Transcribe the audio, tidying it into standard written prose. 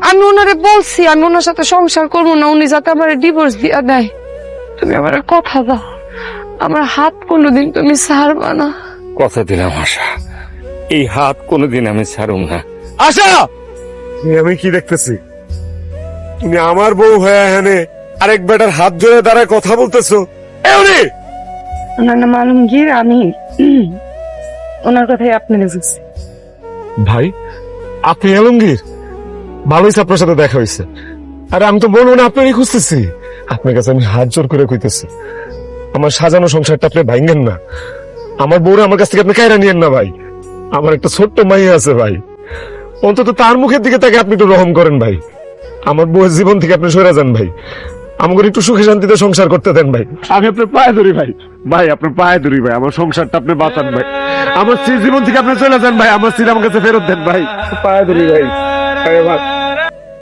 আমি ওনারে বলছি আমি ওনার সাথে সংসার করবো না, উনি যাতে আমার ডিভোর্স দিয়া দেয়। তুমি আমার কথা দাও, আমার হাত কোনোদিন তুমি ছাড়বা না। কথা দিলাম আশা, এই হাত কোনোদিন আমি ছাড়ুম না। আশা, আমি কি দেখতেছি? তুমি আমার বউ হয়ে এখানে আরেক বেটার হাত ধরে দাঁড়ায় কথা বলতেছো? ওনার নাম আলমগীর, আমি ওনার কথাই আপনার বুঝছি। ভাই, আপনি আলমগীর? ভালো হয়েছে আপনার সাথে দেখা হয়েছে। আরে আমি তো বলবো না আপনারই খুঁজতেছি। আপনার কাছে আমি হাত জোর করে কইতেছি, আমার সাজানো সংসারটা আপনি ভাঙেন না। আমার বউরা আমার কাছ থেকে আপনি কায়রা নিয়েন না ভাই। আমার একটা ছোট্ট মাইয়া আছে ভাই, অন্তত তার মুখের দিকে তাকে আপনি একটু রহম করেন ভাই। আমার বউয়ের জীবন থেকে আপনি সরে যান ভাই, আমাকে একটু সুখে শান্তিতে সংসার করতে দেন ভাই। আমি আপনার পায়ে ধরি ভাই, ভাই আপনার পায়ে ধরি ভাই, আমার সংসারটা আপনি বাঁচান ভাই। আমার স্ত্রীর জীবন থেকে আপনি চলে যান ভাই, আমার স্ত্রী আমার কাছে ফেরত দেন ভাই, পায়ে ধরি ভাই।